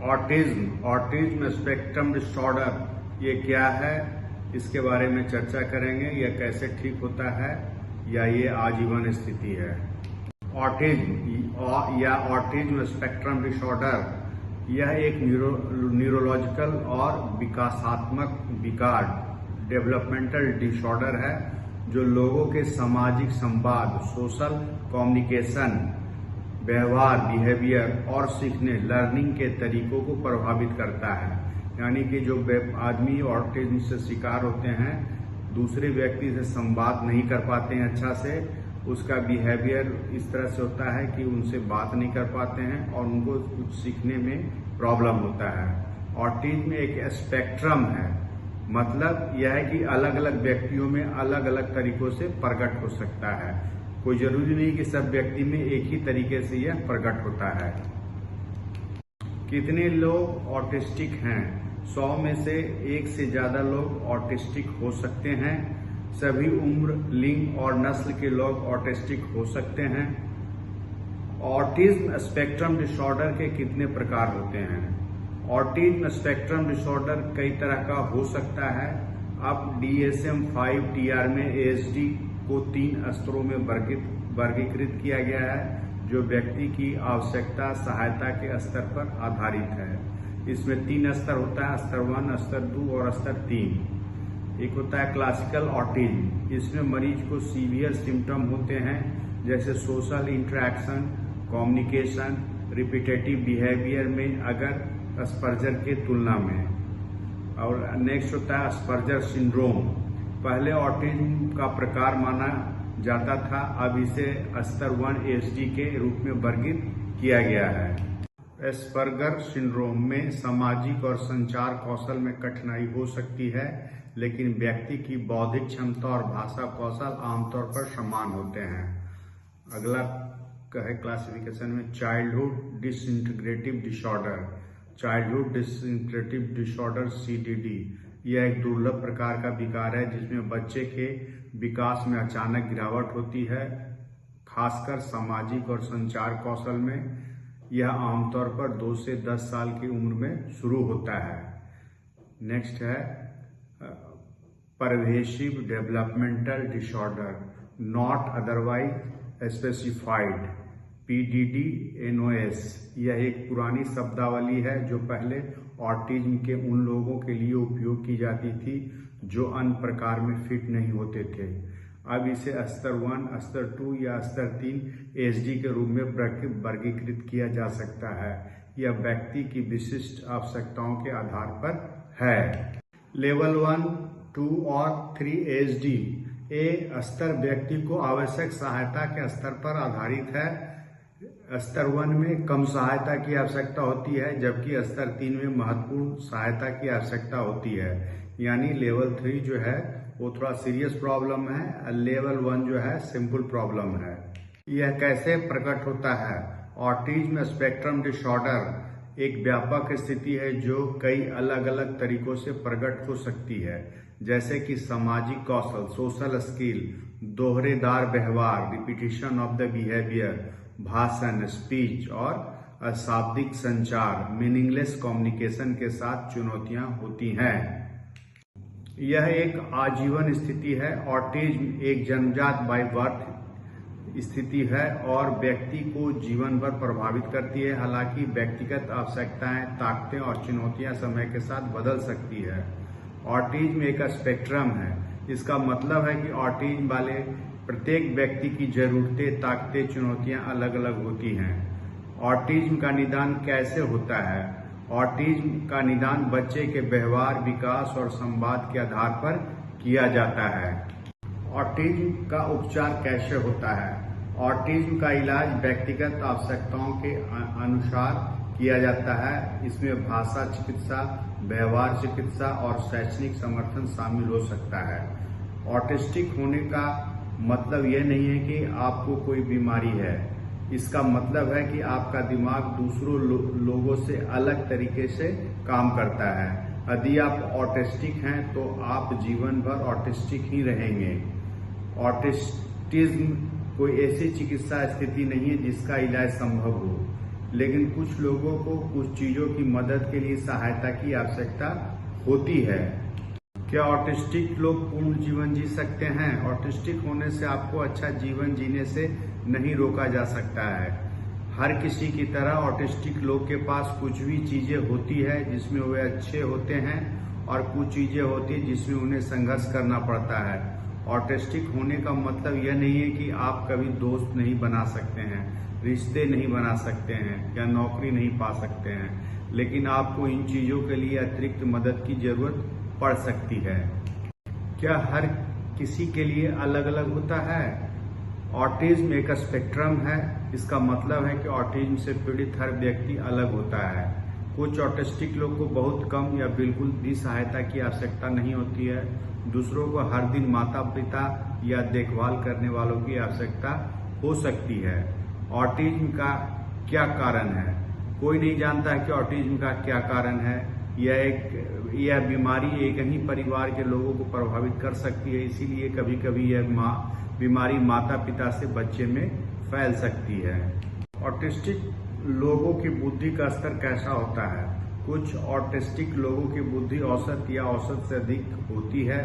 Autism spectrum disorder ये क्या है, इसके बारे में चर्चा करेंगे। यह कैसे ठीक होता है या ये आजीवन स्थिति है। ऑटिज्म या ऑटिज्म स्पेक्ट्रम डिसऑर्डर यह एक न्यूरोलॉजिकल और विकासात्मक विकार डेवलपमेंटल डिसऑर्डर है जो लोगों के सामाजिक संवाद, सोशल कम्युनिकेशन, व्यवहार, बिहेवियर और सीखने, लर्निंग के तरीकों को प्रभावित करता है। यानी कि जो आदमी ऑटिज्म से शिकार होते हैं, दूसरे व्यक्ति से संवाद नहीं कर पाते हैं अच्छा से, उसका बिहेवियर इस तरह से होता है कि उनसे बात नहीं कर पाते हैं और उनको कुछ सीखने में प्रॉब्लम होता है। ऑटिज्म एक स्पेक्ट्रम है, मतलब यह है कि अलग अलग व्यक्तियों में अलग अलग तरीकों से प्रकट हो सकता है। कोई जरूरी नहीं कि सब व्यक्ति में एक ही तरीके से यह प्रकट होता है। कितने लोग ऑटिस्टिक हैं? 100 में से 1 से ज्यादा लोग ऑटिस्टिक हो सकते हैं। सभी उम्र, लिंग और नस्ल के लोग ऑटिस्टिक हो सकते हैं। ऑटिज्म स्पेक्ट्रम डिसऑर्डर के कितने प्रकार होते हैं? ऑटिज्म स्पेक्ट्रम डिसऑर्डर कई तरह का हो सकता है। अब DSM-5 TR में ASD को 3 स्तरों में वर्गीकृत किया गया है जो व्यक्ति की आवश्यकता सहायता के स्तर पर आधारित है। इसमें 3 स्तर होता है, स्तर 1, स्तर 2 और स्तर 3। एक होता है क्लासिकल ऑटिज्म, इसमें मरीज को सीवियर सिम्टम होते हैं जैसे social interaction, communication, repetitive behaviour में अगर अस्पर्जर के तुलना में। और नेक्स्ट होता है अस्पर्जर सिंड्रोम। पहले ऑटिज्म का प्रकार माना जाता था, अब इसे स्तर 1 ASD के रूप में वर्गीकृत किया गया है। एस्पर्गर सिंड्रोम में सामाजिक और संचार कौशल में कठिनाई हो सकती है, लेकिन व्यक्ति की बौद्धिक क्षमता और भाषा कौशल आमतौर पर समान होते हैं। अगला है क्लासिफिकेशन में childhood disintegrative disorder. Childhood disintegrative disorder CDD यह एक दुर्लभ प्रकार का विकार है जिसमें बच्चे के विकास में अचानक गिरावट होती है, खासकर सामाजिक और संचार कौशल में। यह आमतौर पर 2 से 10 साल की उम्र में शुरू होता है। नेक्स्ट है pervasive developmental disorder not otherwise specified PDD-NOS। यह एक पुरानी शब्दावली है जो पहले ऑटिज्म के उन लोगों के लिए उपयोग की जाती थी जो अन्य प्रकार में फिट नहीं होते थे। अब इसे स्तर 1, स्तर 2 या स्तर 3 ASD के रूप में वर्गीकृत किया जा सकता है। यह व्यक्ति की विशिष्ट आवश्यकताओं के आधार पर है। लेवल 1, 2 और 3 ASD ए स्तर व्यक्ति को आवश्यक सहायता के स्तर पर आधारित है। स्तर 1 में कम सहायता की आवश्यकता होती है, जबकि स्तर 3 में महत्वपूर्ण सहायता की आवश्यकता होती है। यानी लेवल 3 जो है वो थोड़ा सीरियस प्रॉब्लम है, लेवल 1 जो है सिंपल प्रॉब्लम है। यह कैसे प्रकट होता है? ऑटिज्म स्पेक्ट्रम डिसऑर्डर एक व्यापक स्थिति है जो कई अलग अलग तरीकों से प्रकट हो सकती है, जैसे कि सामाजिक कौशल, सोशल स्किल, दोहरेदार व्यवहार, रिपीटिशन ऑफ द बिहेवियर, भाषण, स्पीच और अशाब्दिक संचार, मीनिंगलेस कम्युनिकेशन के साथ चुनौतियां होती हैं। यह एक आजीवन स्थिति है। ऑटिज्म एक जन्मजात बाय बर्थ स्थिति है और व्यक्ति को जीवन भर प्रभावित करती है। हालांकि व्यक्तिगत आवश्यकताएं, ताकतें और चुनौतियां समय के साथ बदल सकती है। ऑटिज्म एक स्पेक्ट्रम है। इसका मतलब है कि ऑटिज्म वाले प्रत्येक व्यक्ति की जरूरतें, ताकतें, चुनौतियां अलग अलग होती हैं। ऑटिज्म का निदान कैसे होता है? ऑटिज्म का निदान बच्चे के व्यवहार, विकास और संवाद के आधार पर किया जाता है। ऑटिज्म का उपचार कैसे होता है? ऑटिज्म का इलाज व्यक्तिगत आवश्यकताओं के अनुसार किया जाता है। इसमें भाषा चिकित्सा, व्यवहार चिकित्सा और शैक्षणिक समर्थन शामिल हो सकता है। ऑटिस्टिक होने का मतलब यह नहीं है कि आपको कोई बीमारी है। इसका मतलब है कि आपका दिमाग दूसरों लोगों से अलग तरीके से काम करता है। यदि आप ऑटिस्टिक हैं तो आप जीवन भर ऑटिस्टिक ही रहेंगे। ऑटिस्टिज्म कोई ऐसी चिकित्सा स्थिति नहीं है जिसका इलाज संभव हो, लेकिन कुछ लोगों को कुछ चीजों की मदद के लिए सहायता की आवश्यकता होती है। क्या ऑटिस्टिक लोग पूर्ण जीवन जी सकते हैं? ऑटिस्टिक होने से आपको अच्छा जीवन जीने से नहीं रोका जा सकता है। हर किसी की तरह ऑटिस्टिक लोग के पास कुछ भी चीजें होती है जिसमें वे अच्छे होते हैं और कुछ चीजें होती है जिसमें उन्हें संघर्ष करना पड़ता है। ऑटिस्टिक होने का मतलब यह नहीं है कि आप कभी दोस्त नहीं बना सकते हैं, रिश्ते नहीं बना सकते हैं या नौकरी नहीं पा सकते हैं, लेकिन आपको इन चीजों के लिए अतिरिक्त मदद की जरूरत पड़ सकती है। क्या हर किसी के लिए अलग अलग होता है? ऑटिज्म एक स्पेक्ट्रम है। इसका मतलब है कि ऑटिज्म से पीड़ित हर व्यक्ति अलग होता है। कुछ ऑटिस्टिक लोग को बहुत कम या बिल्कुल भी सहायता की आवश्यकता नहीं होती है। दूसरों को हर दिन माता पिता या देखभाल करने वालों की आवश्यकता हो सकती है। ऑटिज्म का क्या कारण है? कोई नहीं जानता है कि ऑटिज्म का क्या कारण है। यह बीमारी एक ही परिवार के लोगों को प्रभावित कर सकती है, इसीलिए कभी कभी यह बीमारी माता पिता से बच्चे में फैल सकती है। ऑटिस्टिक लोगों की बुद्धि का स्तर कैसा होता है? कुछ ऑटिस्टिक लोगों की बुद्धि औसत या औसत से अधिक होती है।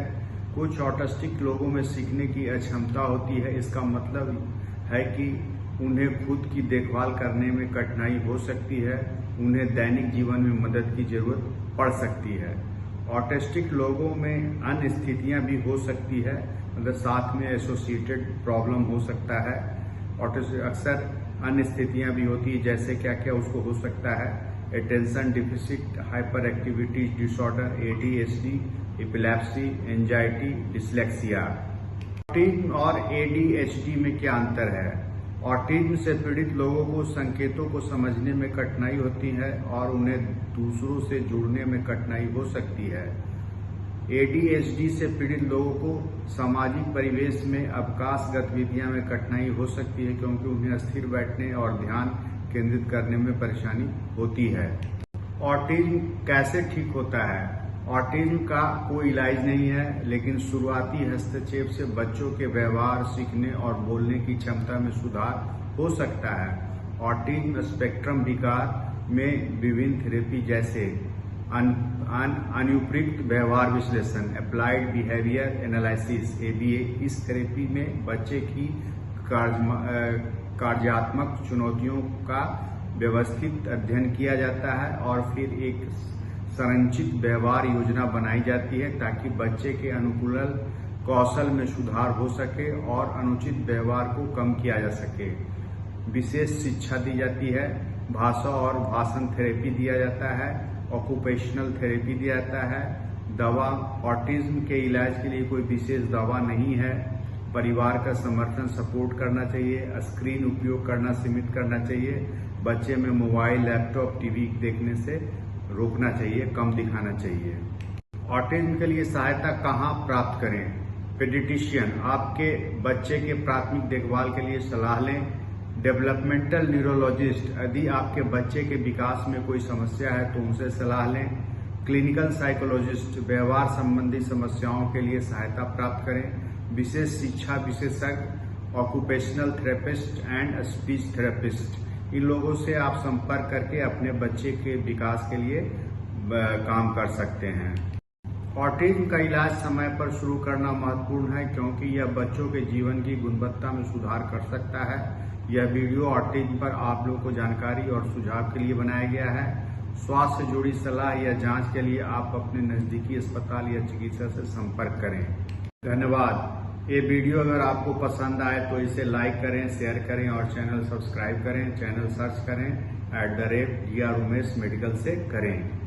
कुछ ऑटिस्टिक लोगों में सीखने की अक्षमता होती है। इसका मतलब है कि उन्हें खुद की देखभाल करने में कठिनाई हो सकती है। उन्हें दैनिक जीवन में मदद की जरूरत पड़ सकती है। ऑटिस्टिक लोगों में अन्य स्थितियां भी हो सकती है, मतलब साथ में एसोसिएटेड प्रॉब्लम हो सकता है। ऑटिस्टिक अक्सर अन्य स्थितियां भी होती है, जैसे क्या क्या उसको हो सकता है? Attention deficit hyper activity disorder, ADHD, epilepsy, anxiety, dyslexia. Autism और ADHD में क्या अंतर है? ऑटिज्म से पीड़ित लोगों को संकेतों को समझने में कठिनाई होती है और उन्हें दूसरों से जुड़ने में कठिनाई हो सकती है। ADHD से पीड़ित लोगों को सामाजिक परिवेश में अवकाश गतिविधियां में कठिनाई हो सकती है, क्योंकि उन्हें स्थिर बैठने और ध्यान केंद्रित करने में परेशानी होती है। ऑटिज्म कैसे ठीक होता है? ऑटिज्म का कोई इलाज नहीं है, लेकिन शुरुआती हस्तक्षेप से बच्चों के व्यवहार, सीखने और बोलने की क्षमता में सुधार हो सकता है। ऑटिज्म स्पेक्ट्रम विकार में विभिन्न थेरेपी जैसे अनुप्रयुक्त व्यवहार विश्लेषण, अप्लाइड बिहेवियर एनालिसिस, ABA, इस थेरेपी में बच्चे की कार्यात्मक चुनौतियों का व्यवस्थित अध्ययन किया जाता है और फिर एक संरचित व्यवहार योजना बनाई जाती है ताकि बच्चे के अनुकूलन कौशल में सुधार हो सके और अनुचित व्यवहार को कम किया जा सके। विशेष शिक्षा दी जाती है, भाषा और भाषण थेरेपी दिया जाता है, ऑक्यूपेशनल थेरेपी दिया जाता है। दवा, ऑटिज्म के इलाज के लिए कोई विशेष दवा नहीं है। परिवार का समर्थन सपोर्ट करना चाहिए। स्क्रीन उपयोग करना सीमित करना चाहिए। बच्चे में मोबाइल, लैपटॉप, टीवी देखने से रोकना चाहिए, कम दिखाना चाहिए। ऑटिज्म के लिए सहायता कहाँ प्राप्त करें? पेडियाट्रिशियन, आपके बच्चे के प्राथमिक देखभाल के लिए सलाह लें। डेवलपमेंटल न्यूरोलॉजिस्ट, यदि आपके बच्चे के विकास में कोई समस्या है तो उनसे सलाह लें। क्लिनिकल साइकोलॉजिस्ट, व्यवहार संबंधी समस्याओं के लिए सहायता प्राप्त करें। विशेष शिक्षा विशेषज्ञ, occupational therapist and speech therapist, इन लोगों से आप संपर्क करके अपने बच्चे के विकास के लिए काम कर सकते हैं। ऑटिज्म का इलाज समय पर शुरू करना महत्वपूर्ण है, क्योंकि यह बच्चों के जीवन की गुणवत्ता में सुधार कर सकता है। यह वीडियो ऑटिज्म पर आप लोगों को जानकारी और सुझाव के लिए बनाया गया है। स्वास्थ्य से जुड़ी सलाह या जांच के लिए आप अपने नजदीकी अस्पताल या चिकित्सक से संपर्क करें। धन्यवाद। ये वीडियो अगर आपको पसंद आए तो इसे लाइक करें, शेयर करें और चैनल सब्सक्राइब करें। चैनल सर्च करें @GR उमेश मेडिकल से करें।